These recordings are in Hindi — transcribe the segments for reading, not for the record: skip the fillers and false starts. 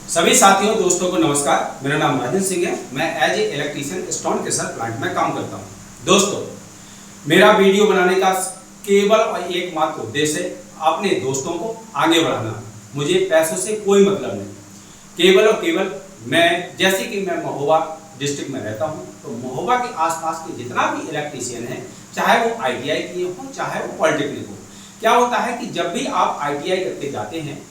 सभी साथियों दोस्तों को नमस्कार। मेरा नाम राजन सिंह है। मैं as a electrician stone crusher plant में काम करता हूं। दोस्तों, मेरा वीडियो बनाने का केवल और एकमात्र उद्देश्य है अपने दोस्तों को आगे बढ़ाना। मुझे पैसों से कोई मतलब नहीं। केवल और केवल जैसे कि मैं महोबा डिस्ट्रिक्ट में रहता हूं, तो महोबा के आसपास के जितना भी इलेक्ट्रीशियन है, चाहे वो ITI किए हो चाहे वो पॉलिटेक्निक हो, क्या होता है कि जब भी आप ITI करके जाते हैं,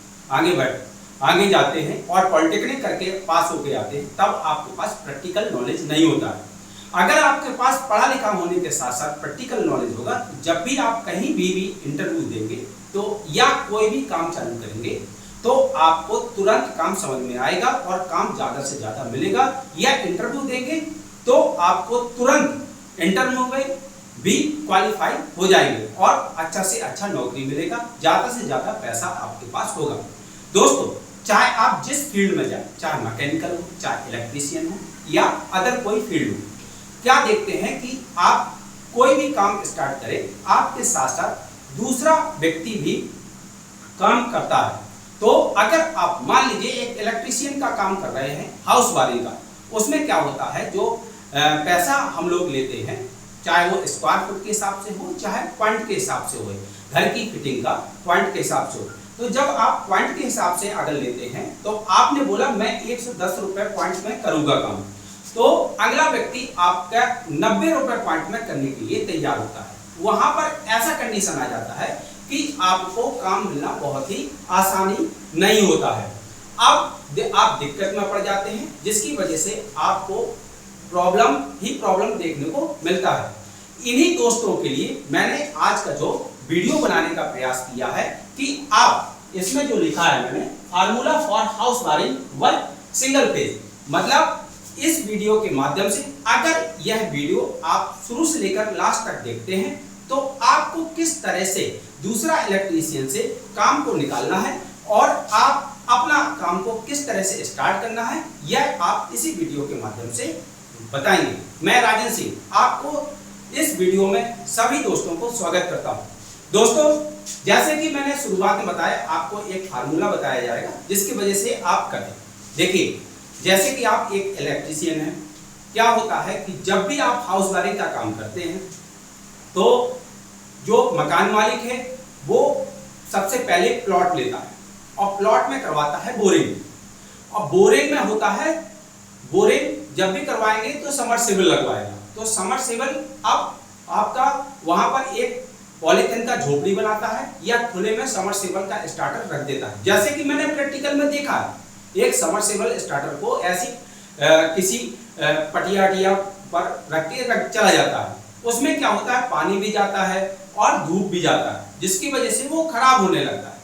आगे जाते हैं और पॉलिटेक्निक करके पास होके आते हैं, तब आपके पास प्रैक्टिकल नॉलेज नहीं होता है। अगर आपके पास पढ़ा लिखा होने के साथ साथ प्रैक्टिकल नॉलेज होगा, तो जब भी आप कहीं भी इंटरव्यू देंगे तो या कोई भी काम चालू करेंगे, तो आपको तुरंत काम समझ में आएगा और काम ज़्यादा से ज़्यादा मिलेगा। या इंटरव्यू देंगे तो आपको तुरंत इंटरव्यू में भी क्वालिफाई हो जाएंगे और अच्छा से अच्छा नौकरी मिलेगा, ज़्यादा से ज़्यादा पैसा आपके पास होगा। दोस्तों, चाहे आप जिस फील्ड में जाए, चाहे मैकेनिकल हो, चाहे इलेक्ट्रीशियन हो या अदर कोई फील्ड हो, क्या देखते हैं कि आप कोई भी काम स्टार्ट करें, आपके साथ साथ दूसरा व्यक्ति भी काम करता है। तो अगर आप मान लीजिए एक इलेक्ट्रीशियन का काम कर रहे हैं, हाउस वायरिंग का, उसमें क्या होता है, जो पैसा हम लोग लेते हैं, चाहे वो स्क्वायर फुट के हिसाब से हो चाहे पॉइंट के हिसाब से हो, घर की फिटिंग का पॉइंट के हिसाब से हो, तो जब आप पॉइंट के हिसाब से अगर लेते हैं, तो आपने बोला मैं 110 रुपए पॉइंट में करूंगा काम, तो अगला व्यक्ति आपका 90 रुपए पॉइंट में करने के लिए तैयार होता है। वहां पर ऐसा कंडीशन आ जाता है कि आपको काम मिलना बहुत ही आसानी नहीं होता है। अब आप दिक्कत में पड़ जाते हैं, जिसकी वजह से आपको प्रॉब्लम देखने को मिलता है। इन्हीं दोस्तों के लिए मैंने आज का जो वीडियो बनाने का प्रयास किया है कि आप इसमें जो लिखा है मैंने, formula for house wiring work single phase, मतलब इस वीडियो के माध्यम से अगर यह वीडियो आप शुरू से लेकर लास्ट तक देखते हैं, तो आपको किस तरह से दूसरा इलेक्ट्रीशियन से काम को निकालना है और आप अपना काम को किस तरह से स्टार्ट करना है, यह आप इसी वीडियो के माध्यम से बताएंगे। मैं राजन सिंह आपको इस वीडियो में सभी दोस्तों को स्वागत करता हूं। दोस्तों, जैसे कि मैंने शुरुआत में बताया, आपको एक फार्मूला बताया जाएगा जिसकी वजह से आप करें। देखिए, जैसे कि आप एक इलेक्ट्रीशियन हैं, क्या होता है कि जब भी आप हाउस वायरिंग का काम करते हैं, तो जो मकान मालिक है वो सबसे पहले प्लॉट लेता है और प्लॉट में करवाता है बोरिंग। और बोरिंग में होता है, बोरिंग जब भी करवाएंगे तो समरसेबल लगवाएगा। तो समरसेबल अब आपका वहां पर एक पॉलीथिन का झोपड़ी बनाता है या खुले में समरसेबल का स्टार्टर रख देता है। जैसे कि मैंने प्रैक्टिकल में देखा है, एक समरसेबल स्टार्टर को ऐसी किसी पटिया पर रख के चला जाता है। उसमें क्या होता है, पानी भी जाता है और धूप भी जाता है, जिसकी वजह से वो खराब होने लगता है।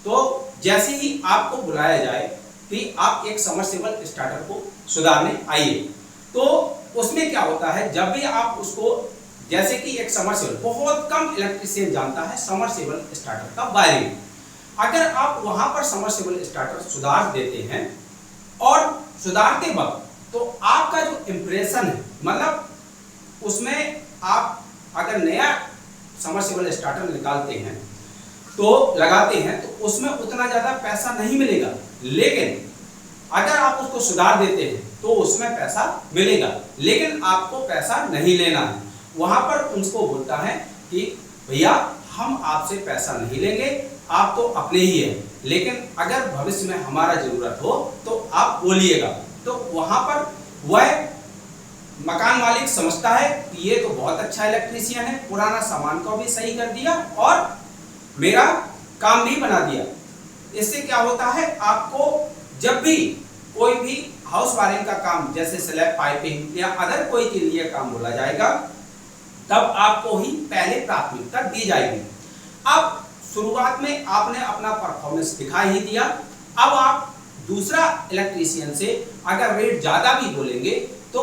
तो जैसे ही आपको बुलाया जाए कि आप एक समरसेबल स्टार्टर को सुधारने आइए, तो उसमें क्या होता है, जब भी आप उसको, जैसे कि एक समरसेबल, बहुत कम इलेक्ट्रीशियन जानता है समरसेबल स्टार्टर का वायरिंग। अगर आप वहां पर समरसेबल स्टार्टर सुधार देते हैं और सुधारते वक्त तो आपका जो इंप्रेशन है, मतलब उसमें आप अगर नया समरसेबल स्टार्टर निकालते हैं तो लगाते हैं, तो उसमें उतना ज्यादा पैसा नहीं मिलेगा। लेकिन अगर आप उसको सुधार देते हैं तो उसमें पैसा मिलेगा, लेकिन आपको पैसा नहीं लेना है। वहां पर उनको बोलता है कि भैया हम आपसे पैसा नहीं लेंगे, आप तो अपने ही हैं, लेकिन अगर भविष्य में हमारा जरूरत हो तो आप बोलिएगा। तो वहां पर वह मकान मालिक समझता है कि ये तो बहुत अच्छा इलेक्ट्रीशियन है, पुराना सामान को भी सही कर दिया और मेरा काम भी बना दिया। इससे क्या होता है, आपको जब भी कोई भी हाउस वायरिंग का काम, जैसे स्लैब पाइपिंग या अदर कोई के लिए काम बोला जाएगा, तब आपको ही पहले प्राथमिकता दी जाएगी। अब शुरुआत में आपने अपना परफॉर्मेंस दिखा ही दिया, अब आप दूसरा इलेक्ट्रीशियन से अगर रेट ज्यादा भी बोलेंगे तो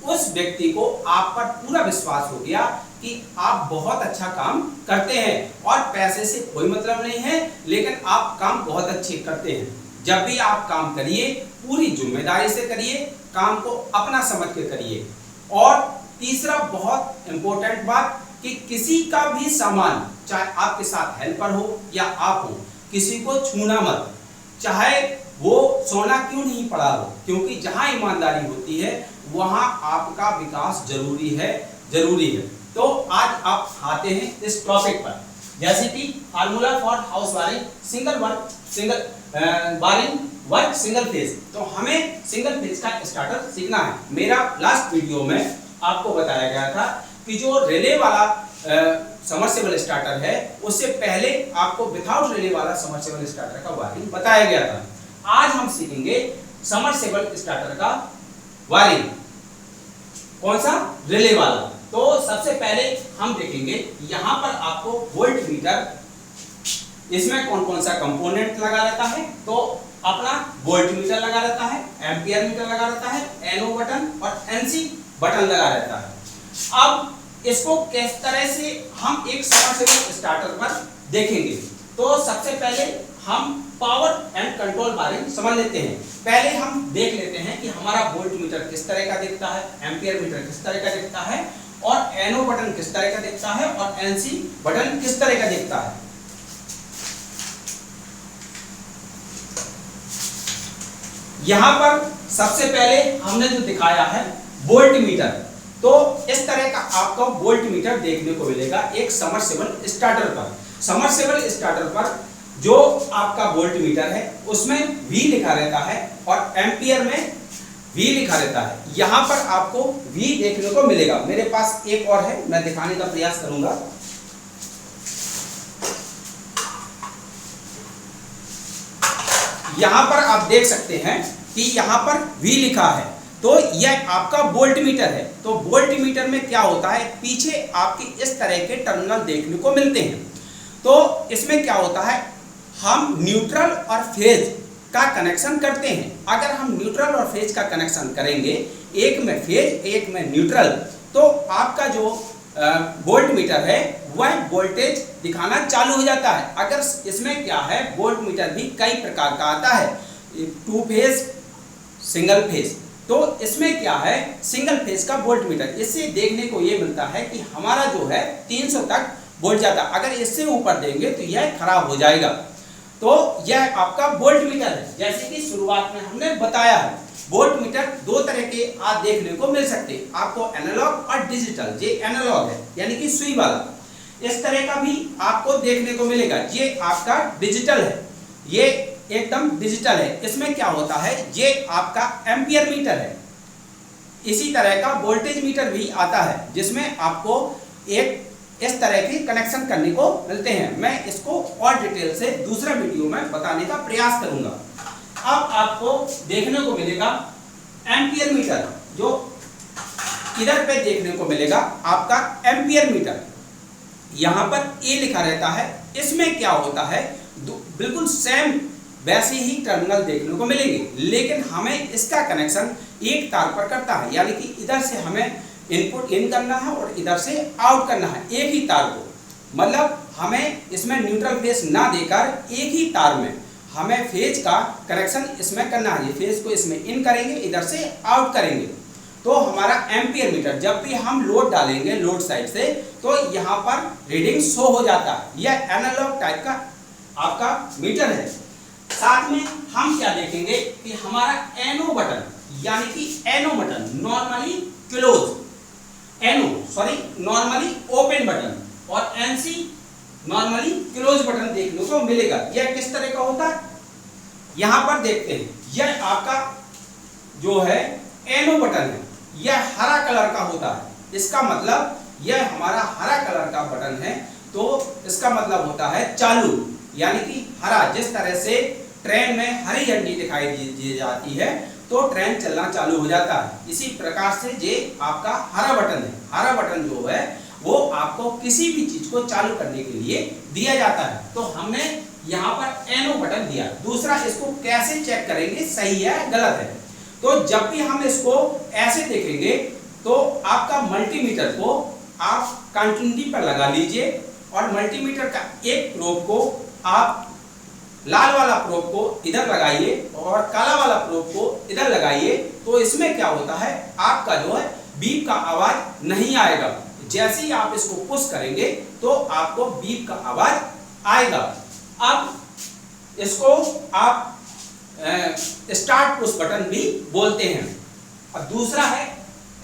उस व्यक्ति को आप पर पूरा विश्वास हो गया कि आप बहुत अच्छा काम करते हैं और पैसे से कोई मतलब नहीं है, लेकिन आप काम बहुत अच्छे करते हैं। जब भी आप काम करिए, पूरी जिम्मेदारी से करिए, काम को अपना समझ के करिए। और तीसरा बहुत इंपॉर्टेंट बात कि किसी का भी सामान, चाहे आपके साथ हेल्पर हो या आप हो, किसी को छूना मत। चाहे वो सोना क्यों नहीं पड़ा हो, क्योंकि जहां ईमानदारी होती है वहां आपका विकास जरूरी है। तो आज आप आते हैं इस टॉपिक पर, जैसे कि formula for house wiring single phase. तो हमें सिंगल फेज का स्टार्टर सीखना है। मेरा लास्ट वीडियो में आपको बताया गया था कि जो रिले वाला समर्सिबल स्टार्टर है उससे पहले आपको विदाउट रिले वाला समर्सिबल स्टार्टर का वायरिंग बताया गया था। आज हम सीखेंगे समर्सिबल स्टार्टर का वायरिंग। कौन सा? रिले वाला। तो सबसे पहले हम देखेंगे यहां पर आपको वोल्ट मीटर, इसमें कौन कौन सा कंपोनेंट लगा रहता है। तो अपना वोल्ट मीटर लगा रहता है, एम्पियर मीटर लगा रहता है, एनओ बटन और एनसी बटन लगा रहता है। अब इसको किस तरह से हम एक समर्सिबल स्टार्टर पर देखेंगे। तो सबसे पहले हम पावर एंड कंट्रोल वायरिंग समझ लेते हैं। पहले हम देख लेते हैं कि हमारा वोल्ट मीटर किस तरह का दिखता है, एम्पियर मीटर किस तरह का दिखता है और एनओ बटन किस तरह का दिखता है और एनसी बटन किस तरह का दिखता है। यहां पर सबसे पहले हमने जो दिखाया है वोल्ट मीटर, तो इस तरह का आपको वोल्ट मीटर देखने को मिलेगा एक समर्सिबल स्टार्टर पर। समर्सिबल स्टार्टर पर जो आपका वोल्ट मीटर है उसमें V लिखा रहता है और एम्पियर में V लिखा रहता है। यहां पर आपको V देखने को मिलेगा। मेरे पास एक और है, मैं दिखाने का प्रयास करूंगा। यहां पर आप देख सकते हैं कि यहां पर V लिखा है, तो यह आपका वोल्ट मीटर है। तो वोल्ट मीटर में क्या होता है, पीछे आपके इस तरह के टर्मिनल देखने को मिलते हैं। तो इसमें क्या होता है, हम न्यूट्रल और फेज का कनेक्शन करते हैं। अगर हम न्यूट्रल और फेज का कनेक्शन करेंगे, एक में फेज एक में न्यूट्रल, तो आपका जो वोल्ट मीटर है वह वोल्टेज दिखाना चालू हो जाता है। अगर इसमें क्या है, वोल्ट मीटर भी कई प्रकार का आता है, 2 फेज, सिंगल फेज। तो इसमें क्या है, सिंगल फेज का वोल्ट मीटर, इससे देखने को ये मिलता है कि हमारा जो है 300 तक वोल्ट जाता। अगर इससे ऊपर देंगे तो यह खराब हो जाएगा। तो यह आपका वोल्ट मीटर है। जैसे कि शुरुआत में हमने बताया है, वोल्ट मीटर 2 तरह के आप देखने को मिल सकते हैं आपको, एनालॉग और डिजिटल। ये एनालॉग है यानी कि सुई वाला, इस तरह का भी आपको देखने को मिलेगा। ये आपका डिजिटल है, ये एकदम डिजिटल है। इसमें क्या होता है, ये आपका एम्पियर मीटर है। इसी तरह का वोल्टेज मीटर भी आता है जिसमें आपको एक इस तरह के कनेक्शन करने को मिलते हैं। मैं इसको और डिटेल से दूसरा वीडियो में बताने का प्रयास करूंगा। अब आपको देखने को मिलेगा एम्पियर मीटर, जो इधर पे देखने को मिलेगा आपका एम्पियर मीटर। यहां पर ए लिखा रहता है। इसमें क्या होता है, बिल्कुल सेम वैसे ही टर्मिनल देखने को मिलेंगे, लेकिन हमें इसका कनेक्शन एक तार पर करता है, यानी कि इधर से हमें इनपुट इन करना है और इधर से आउट करना है एक ही तार को। मतलब हमें इसमें न्यूट्रल फेज ना देकर एक ही तार में हमें फेज का कनेक्शन इसमें करना है। ये फेज को इसमें इन करेंगे, इधर से आउट करेंगे। तो हमारा एम्पियर मीटर, जब भी हम लोड डालेंगे लोड साइड से, तो यहाँ पर रीडिंग शो हो जाता है। यह एनालॉग टाइप का आपका मीटर है। साथ में हम क्या देखेंगे कि हमारा एनओ बटन, यानी कि NO button normally normally open button और एनसी नॉर्मली क्लोज बटन देखने को मिलेगा। यह किस तरह का होता है, यहां पर देखते हैं। यह आपका जो है एनओ बटन है, यह हरा कलर का होता है। इसका मतलब यह हमारा हरा कलर का बटन है, तो इसका मतलब होता है चालू, यानी कि हरा। जिस तरह से ट्रेन में हरी झंडी दिखाई दी जाती है तो ट्रेन चलना चालू हो जाता है, इसी प्रकार से ये आपका हरा बटन है। हरा बटन जो है वो आपको किसी भी चीज को चालू करने के लिए दिया जाता है। तो हमने यहाँ पर एनओ बटन दिया। दूसरा, इसको कैसे चेक करेंगे सही है गलत है। तो जब भी हम इसको ऐसे देखेंगे तो आपका मल्टीमीटर को आप कंटिन्यूटी पर लगा लीजिए और मल्टीमीटर का एक प्रोब को आप लाल वाला प्रोब को इधर लगाइए और काला वाला प्रोब को इधर लगाइए। तो इसमें क्या होता है, आपका जो है बीप का आवाज नहीं आएगा। जैसे ही आप इसको पुश करेंगे तो आपको बीप का आवाज आएगा। अब इसको आप स्टार्ट पुश बटन भी बोलते हैं। और दूसरा है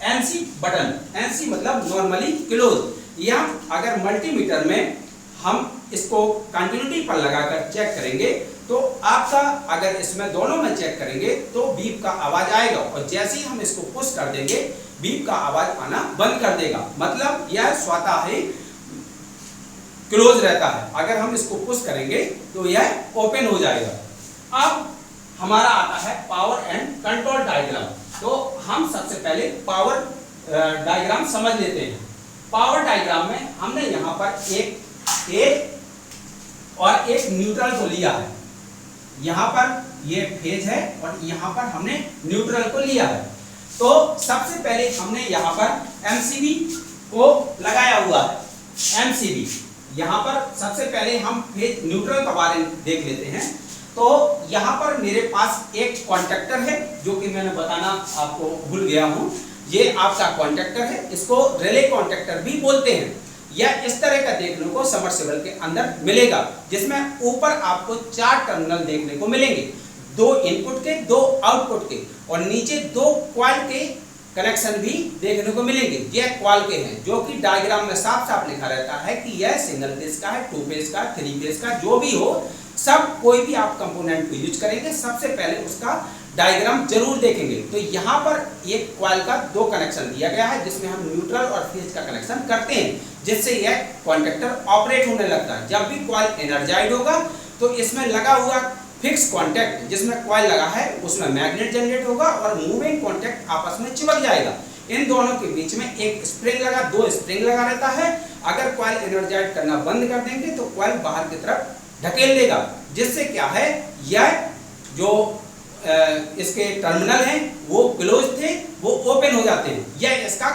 एनसी बटन। एनसी मतलब नॉर्मली क्लोज। या अगर मल्टीमीटर में हम इसको कंटिन्यूटी पर लगाकर चेक करेंगे तो आपका अगर इसमें दोनों में चेक करेंगे तो बीप का आवाज आएगा, और जैसे ही हम इसको पुश कर देंगे बीप का आवाज आना बंद कर देगा। मतलब यह स्वतः ही क्लोज रहता है। अगर हम इसको पुश करेंगे तो यह ओपन हो जाएगा। अब हमारा आता है पावर एंड कंट्रोल डायग्राम। तो हम सबसे पहले पावर डायग्राम समझ लेते हैं। पावर डायग्राम में हमने यहाँ पर एक और एक न्यूट्रल को लिया है। यहाँ पर ये फेज है और यहाँ पर हमने न्यूट्रल को लिया है। तो सबसे पहले हमने यहाँ पर एमसीबी को लगाया हुआ है। एमसीबी यहाँ पर सबसे पहले हम फेज न्यूट्रल का बारे में देख लेते हैं। तो यहाँ पर मेरे पास एक कॉन्टेक्टर है जो कि मैंने बताना आपको भूल गया हूँ। ये आपका कॉन्टेक्टर है, इसको रिले कॉन्टेक्टर भी बोलते हैं। यह इस तरह का देखने को सबमर्सिबल के अंदर मिलेगा, जिसमें ऊपर आपको 4 टर्मिनल देखने को मिलेंगे, 2 इनपुट के 2 आउटपुट के, और नीचे 2 कॉइल के कनेक्शन भी देखने को मिलेंगे। यह कॉइल के हैं जो कि डायग्राम में साफ साफ लिखा रहता है कि यह सिंगल फेज का है, 2 फेज का, 3 फेज का, जो भी हो, सब कोई भी आप कंपोनेंट को यूज करेंगे सबसे पहले उसका डायग्राम जरूर देखेंगे। तो यहाँ पर एक कॉइल का 2 कनेक्शन दिया गया है जिसमें हम न्यूट्रल और फेज का कनेक्शन करते हैं, जिससे यह कॉन्टेक्टर ऑपरेट होने लगता है। जब भी कॉइल एनर्जाइड होगा तो इसमें लगा हुआ फिक्स कॉन्टैक्ट जिसमें कॉइल लगा है उसमें मैग्नेट जनरेट होगा और मूविंग कॉन्टैक्ट आपस में चिपक जाएगा। इन दोनों के बीच में एक स्प्रिंग लगा, 2 स्प्रिंग लगा रहता है। अगर कॉइल एनर्जाइड करना बंद कर देंगे तो कॉइल बाहर की तरफ ढकेल देगा, जिससे क्या है, यह जो इसके टर्मिनल हैं वो क्लोज थे वो ओपन हो जाते हैं। यह इसका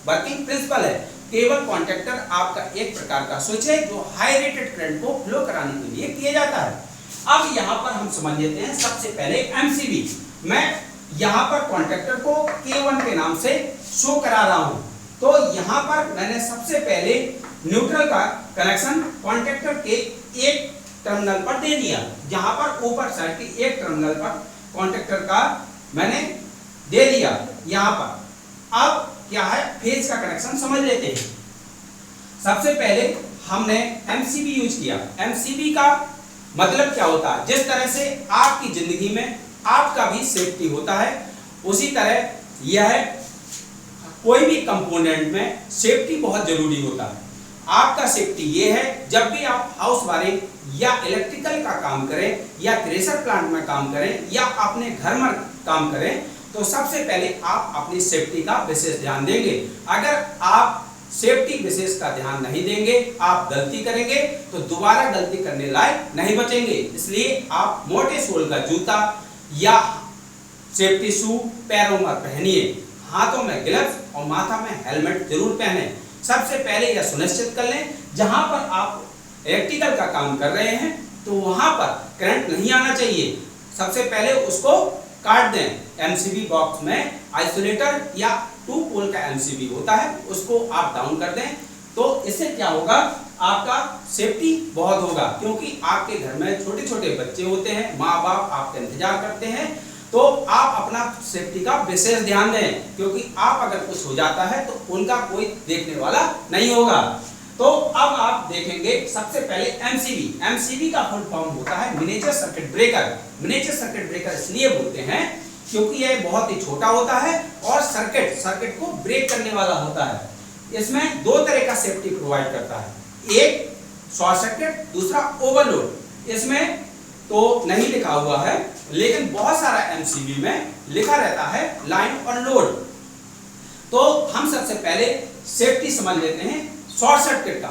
वर्किंग प्रिंसिपल है। केबल कॉन्टेक्टर आपका एक प्रकार का स्विच है जो हाई रेटेड करंट को फ्लो कराने के लिए किया जाता है। अब यहाँ पर हम समझ लेते हैं सबसे पहले एमसीबी। मैं यहाँ पर कॉन्टेक्टर को K1 के नाम से शो करा रहा हूँ। तो यहाँ पर मैंने सबसे पहले न्यूट्रल का कनेक्शन कॉन्टेक्टर के एक टर्मिनल पर दे दिया, जहां पर ऊपर साइड के एक टर्मिनल पर कॉन्टेक्टर का मैंने दे दिया। यहां पर अब क्या है, फेज का कनेक्शन समझ लेते हैं। सबसे पहले हमने एमसीबी यूज किया। एमसीबी का मतलब क्या होता है, जिस तरह से आपकी जिंदगी में आपका भी सेफ्टी होता है उसी तरह यह कोई भी कंपोनेंट में सेफ्टी बहुत जरूरी होता है। आपका सेफ्टी ये है, जब भी आप हाउस वायरिंग या इलेक्ट्रिकल का काम करें या थ्रेशर प्लांट में काम करें या अपने घर में काम करें, तो सबसे पहले आप अपनी सेफ्टी का विशेष ध्यान देंगे। अगर आप सेफ्टी विशेष का ध्यान नहीं देंगे, आप गलती करेंगे तो दोबारा गलती करने लायक नहीं बचेंगे। इसलिए आप मोटे सोल का जूता या सेफ्टी शू पैरों में पहनिए, हाथों में ग्लव्स और माथा में हेलमेट जरूर पहने। सबसे पहले यह सुनिश्चित कर लें जहां पर आप इलेक्ट्रिकल का काम कर रहे हैं तो वहां पर करंट नहीं आना चाहिए। सबसे पहले उसको काट दें। एमसीबी बॉक्स में आइसोलेटर या 2 पोल का एमसीबी होता है, उसको आप डाउन कर दें। तो इससे क्या होगा, आपका सेफ्टी बहुत होगा, क्योंकि आपके घर में छोटे छोटे बच्चे होते हैं, माँ बाप आपका इंतजार करते हैं। तो आप अपना सेफ्टी का विशेष ध्यान दें, क्योंकि आप अगर कुछ हो जाता है तो उनका कोई देखने वाला नहीं होगा। तो अब आप देखेंगे सबसे पहले एमसीबी। एमसीबी का फुल फॉर्म होता है miniature circuit breaker. Miniature circuit breaker इसलिए बोलते हैं क्योंकि यह बहुत ही छोटा होता है और सर्किट को ब्रेक करने वाला होता है। इसमें 2 तरह का सेफ्टी प्रोवाइड करता है, एक शॉर्ट सर्किट, दूसरा ओवरलोड। इसमें तो नहीं लिखा हुआ है, लेकिन बहुत सारा एमसीबी में लिखा रहता है लाइन और लोड। तो हम सबसे पहले सेफ्टी समझ लेते हैं शॉर्ट सर्किट का।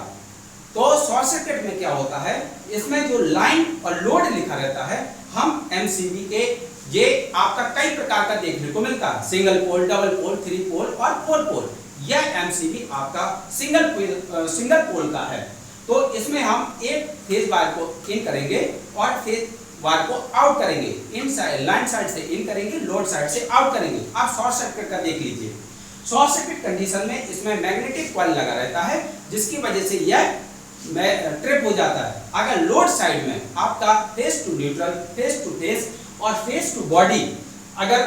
तो शॉर्ट सर्किट में क्या होता है, इसमें जो लाइन और लोड लिखा रहता है, हम एमसीबी के ये आपका कई प्रकार का देखने को मिलता है, सिंगल पोल, डबल पोल, 3 पोल और 4 पोल। यह एमसीबी आपका सिंगल पोल का है। तो इसमें हम एक फेज वायर को इन करेंगे और फेज वायर को आउट करेंगे। इन साइड लाइन साइड से इन करेंगे, लोड साइड से आउट करेंगे। आप शॉर्ट सर्किट का देख लीजिए। शॉर्ट सर्किट कंडीशन में इसमें मैग्नेटिक कॉइल लगा रहता है, जिसकी वजह से यह ट्रिप हो जाता है। अगर लोड साइड में आपका phase two neutral, phase two phase और फेस टू बॉडी अगर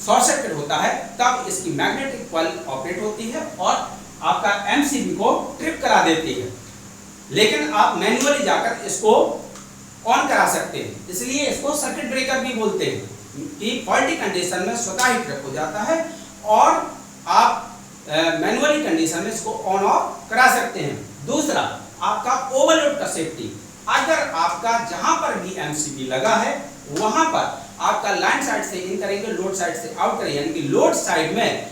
शॉर्ट सर्किट होता है तब इसकी मैग्नेटिक कॉइल ऑपरेट होती है और आपका एमसीबी को ट्रिप करा देती है। लेकिन आप मैन्युअली जाकर इसको ऑन करा सकते हैं, इसलिए इसको सर्किट ब्रेकर भी बोलते हैं कि फॉल्टी कंडीशन में स्वतः ही ट्रिप हो जाता है और आप मैन्युअली कंडीशन में इसको ऑन ऑफ करा सकते हैं। दूसरा, आपका ओवरलोड का सेफ्टी, अगर आपका जहां पर भी एमसीबी लगा है वहां पर आपका लाइन साइड से इन करेंगे, लोड साइड से आउट करेंगे, यानी कि लोड साइड में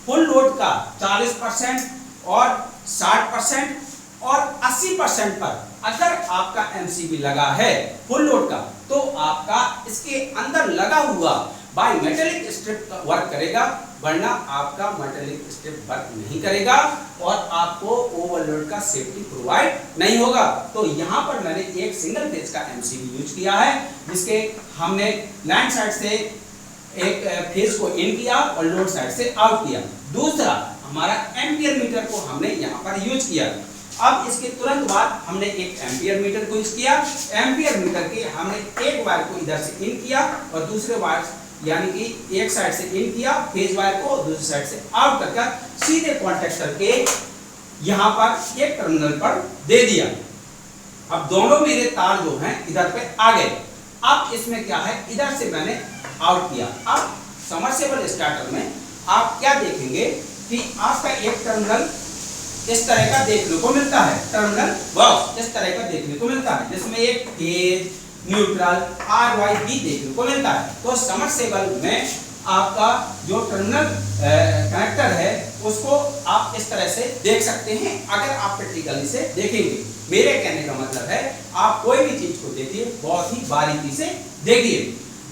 फुल लोड का 40% और 60% और 80% पर अगर आपका एमसीबी लगा है फुल लोड का, तो आपका इसके अंदर लगा हुआ बाय मेटेलिक स्ट्रिप वर्क करेगा, वरना आपका मेटेलिक स्ट्रिप वर्क नहीं करेगा और आपको ओवरलोड का सेफ्टी प्रोवाइड नहीं होगा। तो यहाँ पर मैंने एक सिंगल फेज का एमसीबी यूज किया है, जिसके हमने लाइन साइड से एक फेज को इन किया और लोड साइड से आउट किया। दूसरा, हमारा एम्पियर मीटर को हमने यहाँ पर यूज किया। अब इसके तुरंत बाद हमने एक एम्पियर मीटर को यूज किया। एम्पियर मीटर के हमने एक वायर को इधर से इन किया और दूसरे वायर यानी कि एक साइड से इन किया फेज वायर को, दूसरी साइड से आउट करके सीधे कॉन्टेक्टर के यहाँ पर एक टर्मिनल पर दे दिया। अब दोनों मेरे तार जो हैं इधर पे आ गए। अब इसमें क्या है, इधर से मैंने आउट किया। अब सबमर्सिबल स्टार्टर में आप क्या देखेंगे कि आपका एक टर्मिनल इस तरह का देखने को मिलता है, टर्मिनल बॉक्स इस तरह का देखने को मिलता है, जिसमें एक फेज, न्यूट्रल, RYB देखने को मिलता है। तो सबमर्सिबल में आपका जो टर्मिनल कनेक्टर है उसको आप इस तरह से देख सकते हैं अगर आप प्रैक्टिकली से देखेंगे। मेरे कहने का मतलब है आप कोई भी चीज को देखिए बहुत ही बारीकी से देखिए।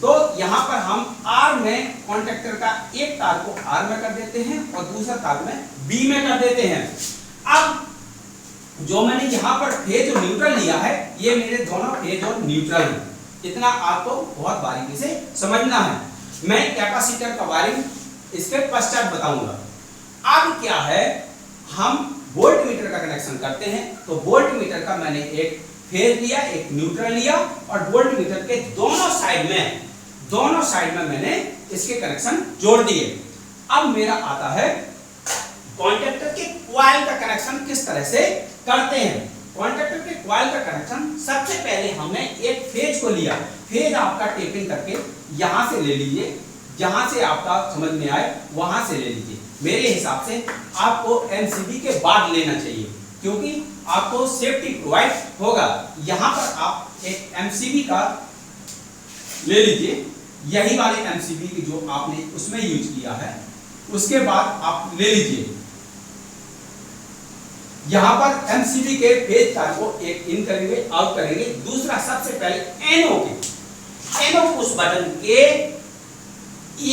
तो यहाँ पर हम R में कॉन्टेक्टर का एक तार को R में कर देते हैं और दूसरा तार में B में कर देते हैं। अब जो मैंने यहाँ पर फेज और न्यूट्रल लिया है, ये मेरे दोनों फेज और न्यूट्रल हैं। इतना आपको बहुत बारीकी से समझना है। मैं कैपेसिटर का वायरिंग इसके पश्चात बताऊंगा। अब क्या है, हम वोल्ट मीटर का कनेक्शन करते हैं। तो वोल्ट मीटर का मैंने एक फेज लिया, एक न्यूट्रल लिया और वोल्ट मीटर के दोनों साइड में मैंने इसके कनेक्शन जोड़ दिए। अब मेरा आता है कॉन्टेक्टर के कॉइल का कनेक्शन किस तरह से करते हैं। कॉन्टेक्टर के कॉइल का कनेक्शन सबसे पहले हमने एक फेज को लिया। फेज आपका टेपिंग करके यहां से ले लीजिए, जहां से आपका समझ में आए वहां से ले लीजिए। मेरे हिसाब से आपको एमसीबी के बाद लेना चाहिए, क्योंकि आपको सेफ्टी प्रोवाइड होगा। यहां पर आप एक एमसीबी का ले लीजिए, यही वाले एमसीबी की जो आपने उसमें यूज किया है, उसके बाद आप ले लीजिए। यहां पर एमसीबी के फेज तार को एक इन करेंगे, आउट करेंगे। दूसरा, सबसे पहले एनो पुश बटन के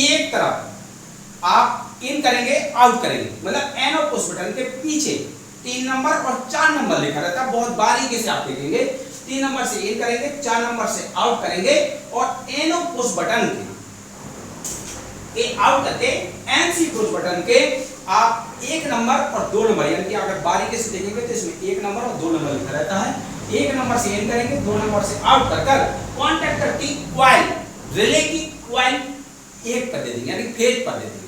एक तरफ आप इन करेंगे, आउट करेंगे। मतलब एनो पुश बटन के पीछे 3 नंबर और 4 नंबर लिखा रहता है, बहुत बारीकी से आप देखेंगे। 3 नंबर से इन करेंगे, 4 नंबर से आउट करेंगे और एनो पुश बटन के आउट करके एनसी पुश बटन के आप 1 नंबर और 2 नंबर, यानी कि अगर बारीकी से देखेंगे तो इसमें 1 नंबर और 2 नंबर लिखा रहता है। 1 नंबर से इन करेंगे, 2 नंबर से आउट कर कॉन्टेक्टर की कॉइल, रिले की कॉइल एक पर दे देंगे, यानी फेज पर दे देंगे।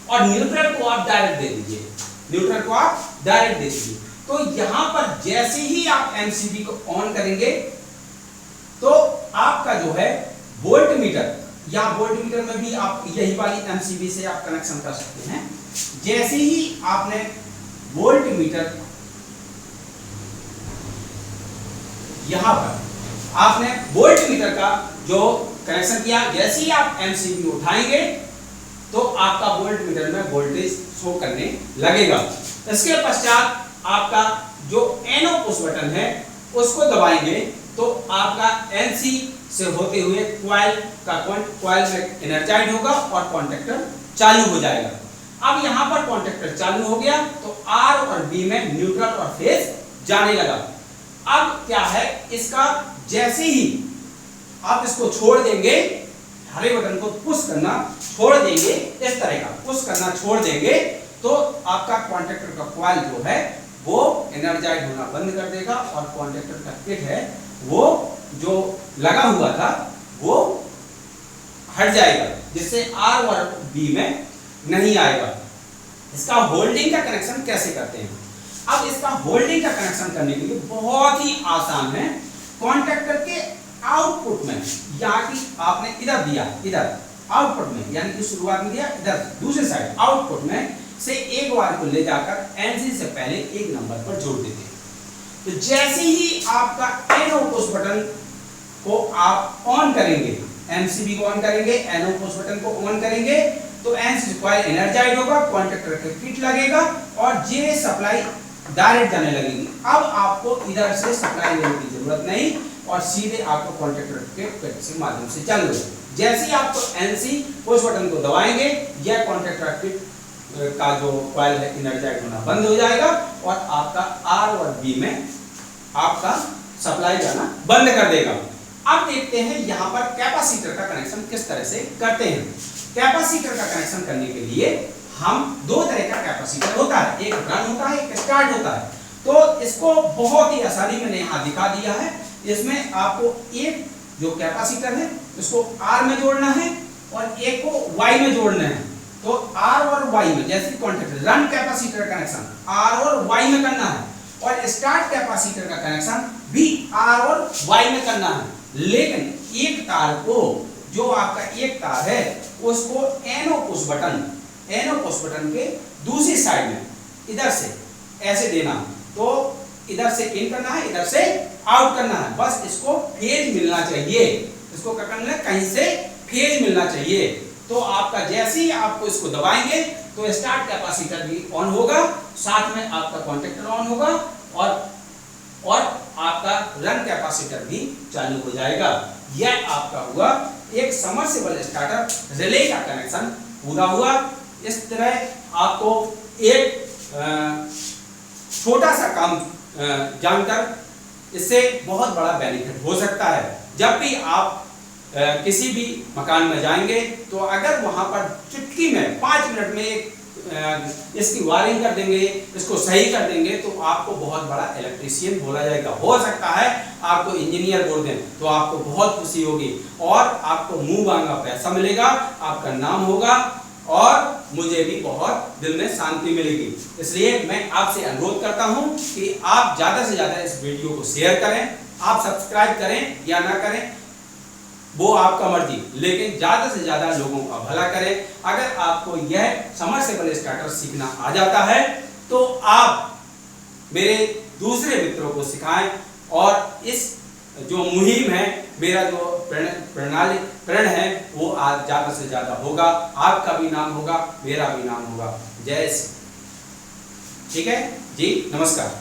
और न्यूट्रल को आप डायरेक्ट दे दीजिए, न्यूट्रल को आप डायरेक्ट दे दीजिए। तो यहां पर जैसे ही आप एमसीबी को ऑन करेंगे तो आपका जो है वोल्ट मीटर, या वोल्ट मीटर में भी आप यही वाली एमसीबी से आप कनेक्शन कर सकते हैं। जैसे ही आपने वोल्ट मीटर यहां पर आपने वोल्ट मीटर का जो कनेक्शन किया, जैसे ही आप एमसीबी उठाएंगे तो आपका वोल्ट मीटर में वोल्टेज शो करने लगेगा। इसके पश्चात आपका जो एनो पुश बटन है उसको दबाएंगे तो आपका एनसी से होते हुए कॉइल में एनर्जाइज होगा और कॉन्टेक्टर चालू हो जाएगा। अब यहां पर कॉन्टेक्टर चालू हो गया तो आर और बी में न्यूट्रल और फेज जाने लगा। अब क्या है, इसका जैसे ही आप इसको छोड़ देंगे, हरे बटन को पुश करना छोड़ देंगे, इस तरह का पुश करना छोड़ देंगे, तो आपका कॉन्टेक्टर का कॉइल जो है वो एनर्जाइज होना बंद कर देगा और कॉन्टेक्टर का किट है वो जो लगा हुआ था वो हट जाएगा, जिससे आर और बी में नहीं आएगा। इसका होल्डिंग का कनेक्शन कैसे करते हैं? अब इसका होल्डिंग का कनेक्शन करने के लिए बहुत ही आसान है। कॉन्टैक्टर के आउटपुट में, यहाँ की आपने इधर दिया, इधर आउटपुट में यानी कि शुरुआत में दिया, इधर दूसरे साइड आउटपुट में से एक वायर को ले जाकर एनसी से पहले एक नंबर पर जोड़ देते हैं। तो जैसे ही आपका एनो पुश बटन को आप ऑन करेंगे, एमसीबी को ऑन करेंगे, एनो पुश बटन को ऑन करेंगे, तो एनसी कॉइल एनर्जाइज होगा, कॉन्टैक्टर का किट लगेगा और जे सप्लाई डायरेक्ट जाने लगेगी। अब आपको इधर से सप्लाई लेने की जरूरत नहीं और सीधे आपको कॉन्टैक्टर के किट के माध्यम से चालू है। जैसे ही आपको एनसी पुश बटन को दबाएंगे, यह कॉन्टैक्टर किट का जो कॉइल है एनर्जाइज होना बंद हो जाएगा और आपका आर और बी में आपका सप्लाई जाना बंद कर देगा। अब देखते हैं यहां पर कैपेसिटर का कनेक्शन किस तरह से करते हैं। कैपेसिटर का कनेक्शन करने के लिए हम दो तरह का कैपेसिटर होता है, एक रन होता है, एक स्टार्ट होता है। तो इसको बहुत ही आसानी मैंने यहां दिखा दिया है। इसमें आपको एक जो कैपेसिटर है इसको आर में जोड़ना है और एक को वाई में जोड़ना है। तो आर और वाई में, जैसे contactor run capacitor connection R और वाई में करना है और स्टार्ट कैपेसिटर का कनेक्शन भी आर और वाई में करना है। लेकिन एक तार को, जो आपका एक तार है, उसको एनो पुश बटन के दूसरी साइड में इधर से ऐसे देना, तो इधर से इन करना है, इधर से आउट करना है। बस इसको फेज मिलना चाहिए, इसको क्या करना है, कहीं से फेज मिलना चाहिए। तो आपका जैसे ही आपको इसको दबाएंगे तो स्टार्ट कैपेसिटर भी ऑन होगा, साथ में आपका कॉन्टैक्टर ऑन होगा और आपका रन कैपेसिटर भी चालू हो जाएगा। यह आपका हुआ एक समर्सिबल स्टार्टर रिले का कनेक्शन पूरा हुआ। इस तरह आपको एक छोटा सा काम जानकर इससे बहुत बड़ा बेनिफिट हो सकता है। जब भी आप किसी भी मकान में जाएंगे तो अगर वहां पर चुटकी में 5 मिनट में एक इसकी वायरिंग कर देंगे, इसको सही कर देंगे, तो आपको बहुत बड़ा इलेक्ट्रीशियन बोला जाएगा। हो सकता है आपको इंजीनियर बोल दें तो आपको बहुत खुशी होगी और आपको मुंह मांगा पैसा मिलेगा, आपका नाम होगा और मुझे भी बहुत दिल में शांति मिलेगी। इसलिए मैं आपसे अनुरोध करता हूं कि आप ज्यादा से ज्यादा इस वीडियो को शेयर करें। आप सब्सक्राइब करें या ना करें वो आपका मर्जी, लेकिन ज्यादा से ज्यादा लोगों का भला करें। अगर आपको यह समर्सिबल स्टार्टर सीखना आ जाता है तो आप मेरे दूसरे मित्रों को सिखाएं और इस जो मुहिम है, मेरा जो प्रण है, वो आज ज्यादा से ज्यादा होगा। आपका भी नाम होगा, मेरा भी नाम होगा। जय श्री। ठीक है जी, नमस्कार।